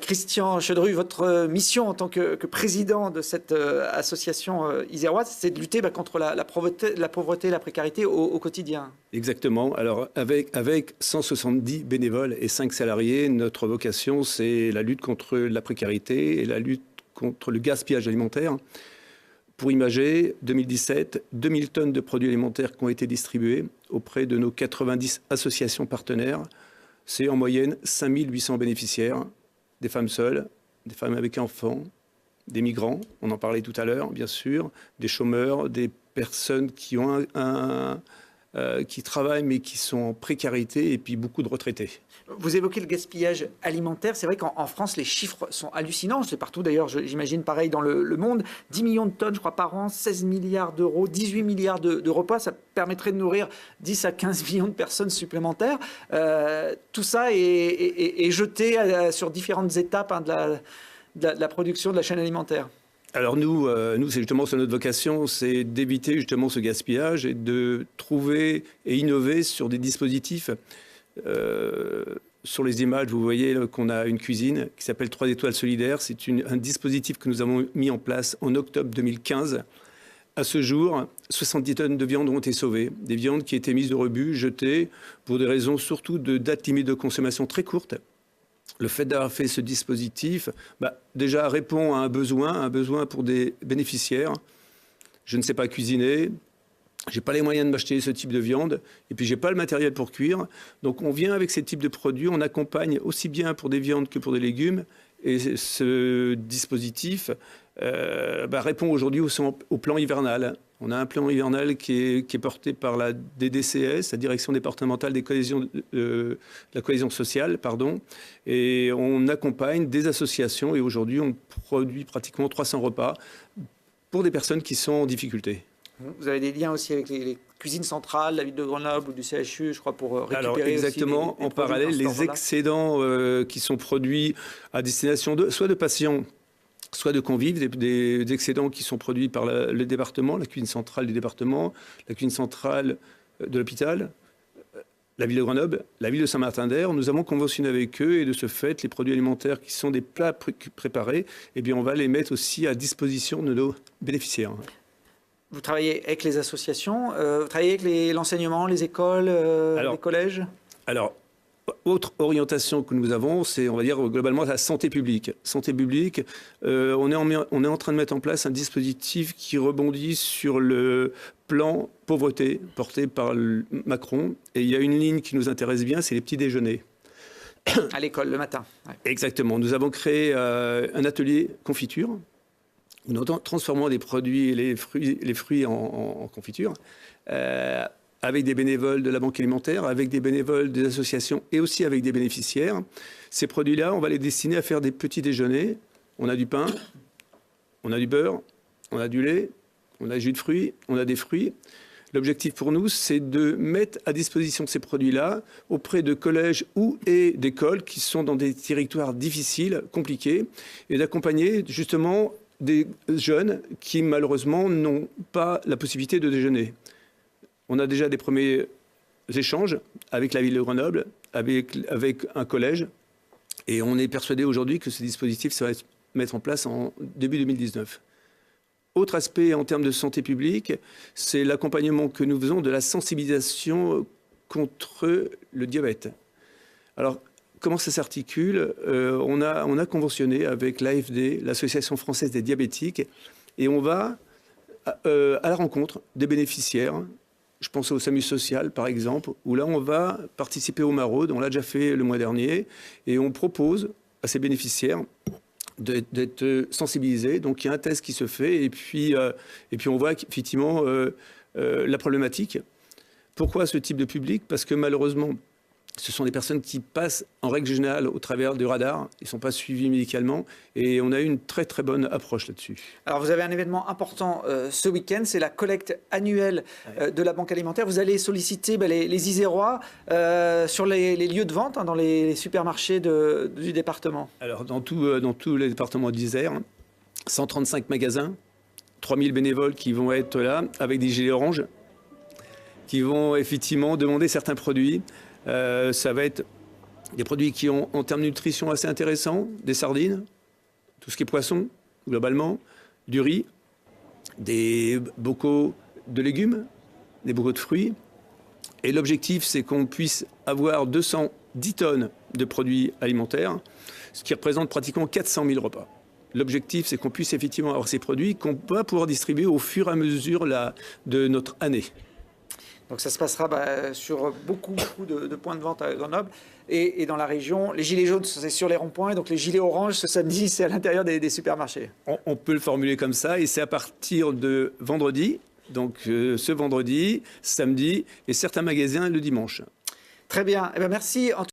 Christian Chedru, votre mission en tant que président de cette association iséroise, c'est de lutter contre la pauvreté et la précarité au quotidien. Exactement. Alors, avec 170 bénévoles et 5 salariés, notre vocation, c'est la lutte contre la précarité et la lutte contre le gaspillage alimentaire. Pour imager, 2017, 2000 tonnes de produits alimentaires qui ont été distribués auprès de nos 90 associations partenaires. C'est en moyenne 5800 bénéficiaires, des femmes seules, des femmes avec enfants, des migrants, on en parlait tout à l'heure, bien sûr, des chômeurs, des personnes qui ont qui travaillent mais qui sont en précarité et puis beaucoup de retraités. Vous évoquez le gaspillage alimentaire. C'est vrai qu'en France, les chiffres sont hallucinants. C'est partout d'ailleurs, j'imagine pareil dans le monde. 10 millions de tonnes, je crois, par an, 16 milliards d'euros, 18 milliards de repas. Ça permettrait de nourrir 10 à 15 millions de personnes supplémentaires. Tout ça est jeté sur différentes étapes de la production de la chaîne alimentaire. Alors nous c'est justement notre vocation, c'est d'éviter justement ce gaspillage et de trouver et innover sur des dispositifs. Sur les images, vous voyez qu'on a une cuisine qui s'appelle 3 étoiles solidaires. C'est un dispositif que nous avons mis en place en octobre 2015. À ce jour, 70 tonnes de viande ont été sauvées. Des viandes qui étaient mises au rebut, jetées, pour des raisons surtout de date limite de consommation très courte. Le fait d'avoir fait ce dispositif, déjà répond à un besoin pour des bénéficiaires. Je ne sais pas cuisiner, je n'ai pas les moyens de m'acheter ce type de viande, et puis je n'ai pas le matériel pour cuire. Donc on vient avec ces types de produits, on accompagne aussi bien pour des viandes que pour des légumes. Et ce dispositif répond aujourd'hui au plan hivernal. On a un plan hivernal qui est porté par la DDCS, la Direction départementale de la cohésion sociale, et on accompagne des associations et aujourd'hui on produit pratiquement 300 repas pour des personnes qui sont en difficulté. Vous avez des liens aussi avec les cuisines centrales, la ville de Grenoble ou du CHU, je crois, pour récupérer. Alors exactement, aussi en parallèle, les excédents qui sont produits à destination soit de patients, soit de convives, des excédents qui sont produits par le département, la cuisine centrale du département, la cuisine centrale de l'hôpital, la ville de Grenoble, la ville de Saint-Martin-d'Hères. Nous avons conventionné avec eux et de ce fait, les produits alimentaires qui sont des plats préparés, eh bien, on va les mettre aussi à disposition de nos bénéficiaires. Vous travaillez avec les associations, vous travaillez avec l'enseignement, les écoles, les collèges? Alors, autre orientation que nous avons, c'est, on va dire, globalement, la santé publique. Santé publique, on est en train de mettre en place un dispositif qui rebondit sur le plan pauvreté porté par Macron. Et il y a une ligne qui nous intéresse bien, c'est les petits déjeuners. À l'école, le matin. Ouais. Exactement. Nous avons créé un atelier confiture. Nous transformons des produits, les fruits en confiture, avec des bénévoles de la Banque alimentaire, avec des bénévoles des associations et aussi avec des bénéficiaires. Ces produits-là, on va les destiner à faire des petits déjeuners. On a du pain, on a du beurre, on a du lait, on a du jus de fruits, on a des fruits. L'objectif pour nous, c'est de mettre à disposition ces produits-là auprès de collèges et d'écoles qui sont dans des territoires difficiles, compliqués, et d'accompagner justement des jeunes qui, malheureusement, n'ont pas la possibilité de déjeuner. On a déjà des premiers échanges avec la ville de Grenoble, avec un collège, et on est persuadé aujourd'hui que ce dispositif ça va se mettre en place en début 2019. Autre aspect en termes de santé publique, c'est l'accompagnement que nous faisons de la sensibilisation contre le diabète. Alors, comment ça s'articule? On a conventionné avec l'AFD, l'Association française des diabétiques, et on va à la rencontre des bénéficiaires. Je pense au SAMU social, par exemple, où là, on va participer au maraude. On l'a déjà fait le mois dernier, et on propose à ces bénéficiaires d'être sensibilisés. Donc, il y a un test qui se fait, et puis on voit effectivement la problématique. Pourquoi ce type de public? Parce que malheureusement, ce sont des personnes qui passent en règle générale au travers du radar. Ils ne sont pas suivis médicalement. Et on a eu une très très bonne approche là-dessus. Alors vous avez un événement important ce week-end, c'est la collecte annuelle de la Banque alimentaire. Vous allez solliciter les Isérois sur les lieux de vente, dans les supermarchés du département. Alors dans tous les départements d'Isère, 135 magasins, 3000 bénévoles qui vont être là avec des gilets oranges, qui vont effectivement demander certains produits. Ça va être Des produits qui ont, en termes de nutrition, assez intéressants, des sardines, tout ce qui est poisson, globalement, du riz, des bocaux de légumes, des bocaux de fruits. Et l'objectif, c'est qu'on puisse avoir 210 tonnes de produits alimentaires, ce qui représente pratiquement 400 000 repas. L'objectif, c'est qu'on puisse effectivement avoir ces produits qu'on va pouvoir distribuer au fur et à mesure de notre année. Donc ça se passera sur beaucoup de points de vente à Grenoble et dans la région. Les gilets jaunes, c'est sur les ronds-points, et donc les gilets oranges, ce samedi, c'est à l'intérieur des supermarchés. On peut le formuler comme ça, et c'est à partir de vendredi, donc ce vendredi, samedi, et certains magasins le dimanche. Très bien. Eh bien, merci.